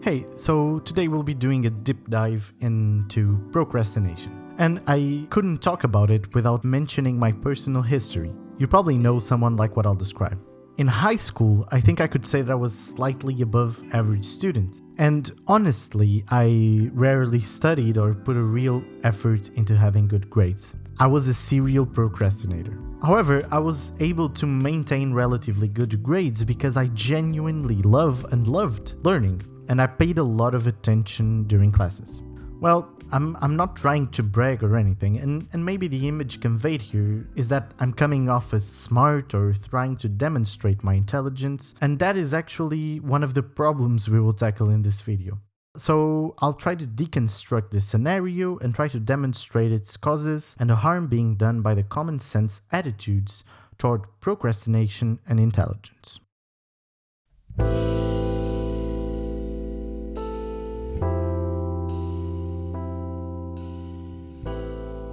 Hey, so today we'll be doing a deep dive into procrastination. And I couldn't talk about it without mentioning my personal history. You probably know someone like what I'll describe. In high school, I think I could say that I was slightly above average student. And honestly, I rarely studied or put a real effort into having good grades. I was a serial procrastinator. However, I was able to maintain relatively good grades because I genuinely loved learning, and I paid a lot of attention during classes. Well, I'm not trying to brag or anything, and maybe the image conveyed here is that I'm coming off as smart or trying to demonstrate my intelligence, and that is actually one of the problems we will tackle in this video. So I'll try to deconstruct this scenario and try to demonstrate its causes and the harm being done by the common sense attitudes toward procrastination and intelligence.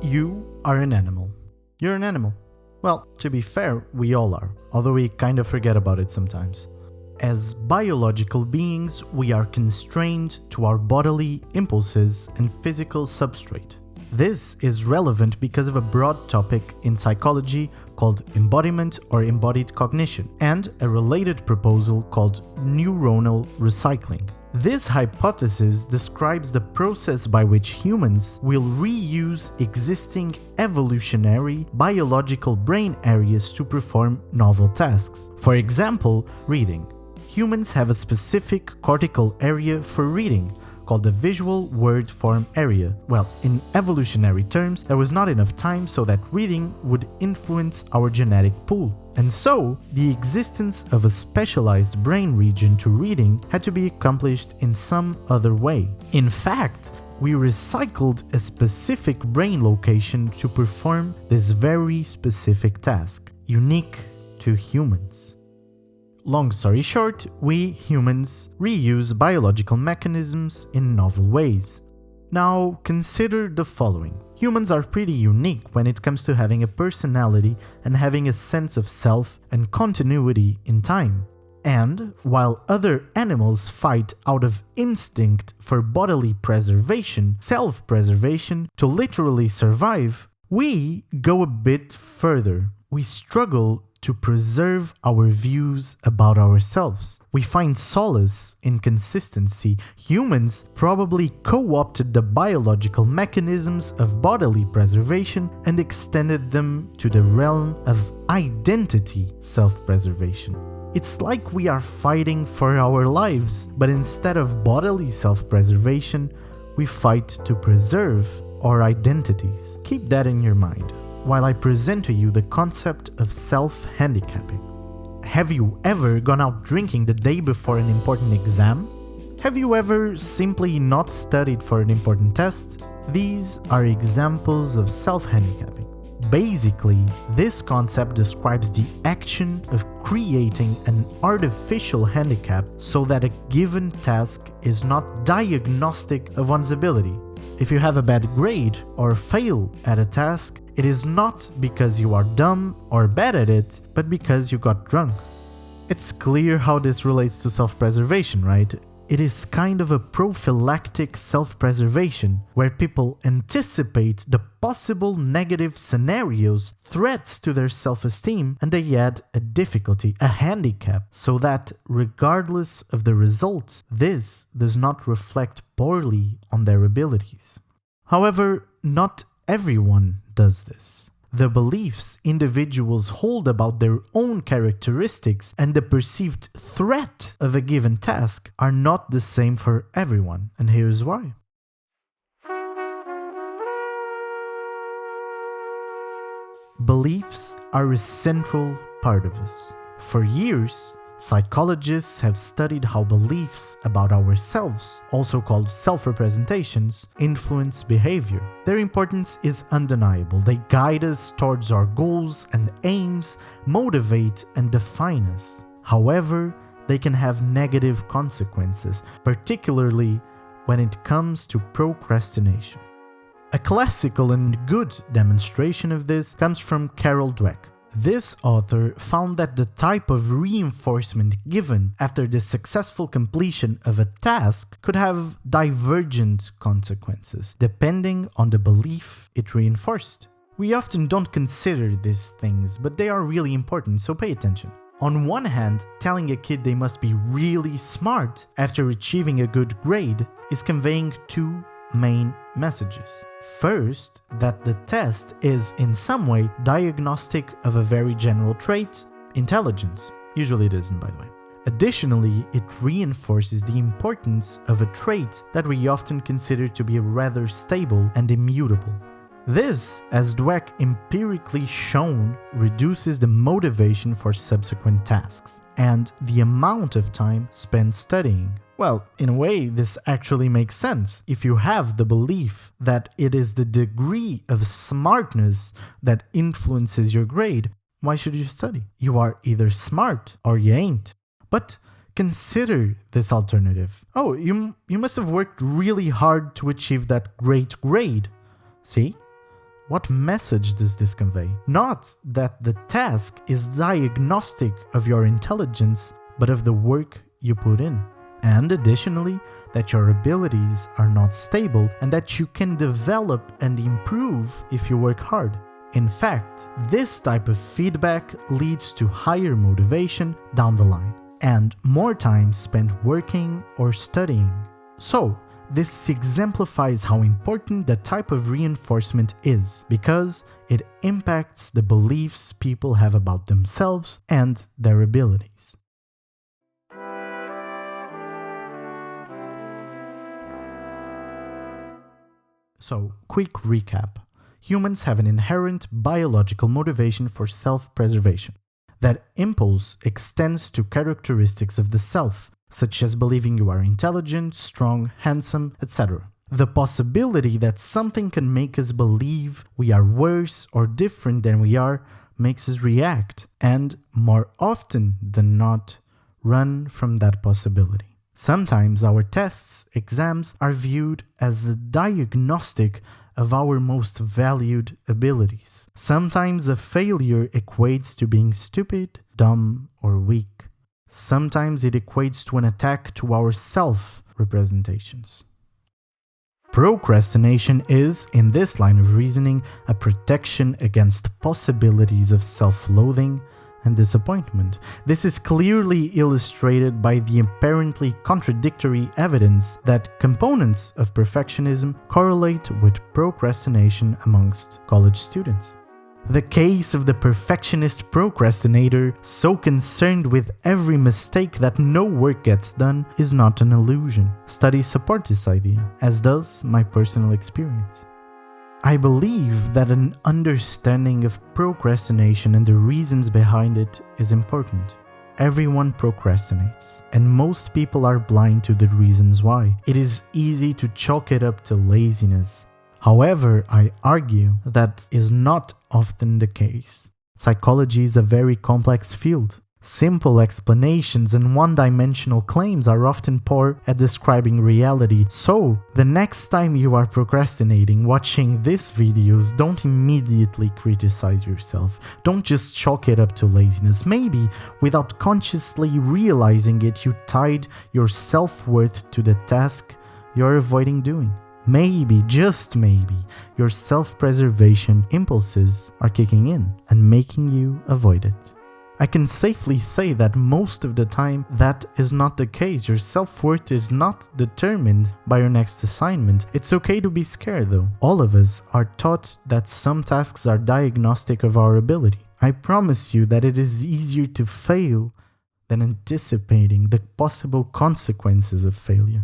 You are an animal. You're an animal. Well, to be fair, we all are, although we kind of forget about it sometimes. As biological beings, we are constrained to our bodily impulses and physical substrate. This is relevant because of a broad topic in psychology called embodiment or embodied cognition, and a related proposal called neuronal recycling. This hypothesis describes the process by which humans will reuse existing evolutionary biological brain areas to perform novel tasks. For example, reading. Humans have a specific cortical area for reading, called the visual word form area. Well, in evolutionary terms, there was not enough time so that reading would influence our genetic pool. And so, the existence of a specialized brain region to reading had to be accomplished in some other way. In fact, we recycled a specific brain location to perform this very specific task, unique to humans. Long story short, we humans reuse biological mechanisms in novel ways. Now, consider the following. Humans are pretty unique when it comes to having a personality and having a sense of self and continuity in time. And, while other animals fight out of instinct for bodily preservation, self-preservation, to literally survive, we go a bit further. We struggle to preserve our views about ourselves. We find solace in consistency. Humans probably co-opted the biological mechanisms of bodily preservation and extended them to the realm of identity self-preservation. It's like we are fighting for our lives, but instead of bodily self-preservation, we fight to preserve our identities. Keep that in your mind while I present to you the concept of self-handicapping. Have you ever gone out drinking the day before an important exam? Have you ever simply not studied for an important test? These are examples of self-handicapping. Basically, this concept describes the action of creating an artificial handicap so that a given task is not diagnostic of one's ability. If you have a bad grade or fail at a task, it is not because you are dumb or bad at it, but because you got drunk. It's clear how this relates to self-preservation, right? It is kind of a prophylactic self-preservation, where people anticipate the possible negative scenarios, threats to their self-esteem, and they add a difficulty, a handicap, so that, regardless of the result, this does not reflect poorly on their abilities. However, not everyone does this. The beliefs individuals hold about their own characteristics and the perceived threat of a given task are not the same for everyone, and here's why. Beliefs are a central part of us. For years, psychologists have studied how beliefs about ourselves, also called self-representations, influence behavior. Their importance is undeniable. They guide us towards our goals and aims, motivate and define us. However, they can have negative consequences, particularly when it comes to procrastination. A classical and good demonstration of this comes from Carol Dweck, This author found that the type of reinforcement given after the successful completion of a task could have divergent consequences, depending on the belief it reinforced. We often don't consider these things, but they are really important, so pay attention. On one hand, telling a kid they must be really smart after achieving a good grade is conveying two main messages. First, that the test is in some way diagnostic of a very general trait, intelligence. Usually it isn't, by the way. Additionally, it reinforces the importance of a trait that we often consider to be rather stable and immutable. This, as Dweck empirically shown, reduces the motivation for subsequent tasks and the amount of time spent studying. Well, in a way, this actually makes sense. If you have the belief that it is the degree of smartness that influences your grade, why should you study? You are either smart or you ain't. But consider this alternative. Oh, you must have worked really hard to achieve that great grade. See? What message does this convey? Not that the task is diagnostic of your intelligence, but of the work you put in. And additionally, that your abilities are not stable and that you can develop and improve if you work hard. In fact, this type of feedback leads to higher motivation down the line and more time spent working or studying. So, this exemplifies how important the type of reinforcement is, because it impacts the beliefs people have about themselves and their abilities. So, quick recap. Humans have an inherent biological motivation for self-preservation. That impulse extends to characteristics of the self, such as believing you are intelligent, strong, handsome, etc. The possibility that something can make us believe we are worse or different than we are makes us react, and more often than not, run from that possibility. Sometimes our tests, exams, are viewed as a diagnostic of our most valued abilities. Sometimes a failure equates to being stupid, dumb, or weak. Sometimes it equates to an attack to our self-representations. Procrastination is, in this line of reasoning, a protection against possibilities of self-loathing and disappointment. This is clearly illustrated by the apparently contradictory evidence that components of perfectionism correlate with procrastination amongst college students. The case of the perfectionist procrastinator, so concerned with every mistake that no work gets done, is not an illusion. Studies support this idea, as does my personal experience. I believe that an understanding of procrastination and the reasons behind it is important. Everyone procrastinates, and most people are blind to the reasons why. It is easy to chalk it up to laziness. However, I argue that is not often the case. Psychology is a very complex field. Simple explanations and one-dimensional claims are often poor at describing reality. So, the next time you are procrastinating watching these videos, don't immediately criticize yourself. Don't just chalk it up to laziness. Maybe, without consciously realizing it, you tied your self-worth to the task you're avoiding doing. Maybe, just maybe, your self-preservation impulses are kicking in and making you avoid it. I can safely say that most of the time that is not the case. Your self-worth is not determined by your next assignment. It's okay to be scared though. All of us are taught that some tasks are diagnostic of our ability. I promise you that it is easier to fail than anticipating the possible consequences of failure.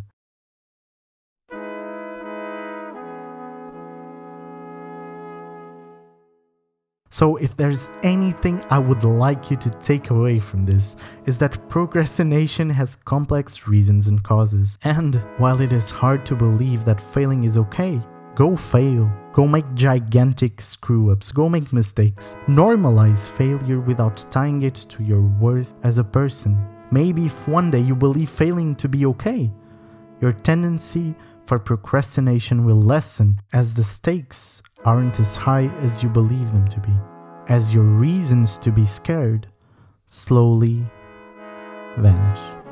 So if there's anything I would like you to take away from this, is that procrastination has complex reasons and causes. And while it is hard to believe that failing is okay, go fail. Go make gigantic screw-ups. Go make mistakes. Normalize failure without tying it to your worth as a person. Maybe if one day you believe failing to be okay, your tendency for procrastination will lessen as the stakes aren't as high as you believe them to be. as your reasons to be scared slowly vanish.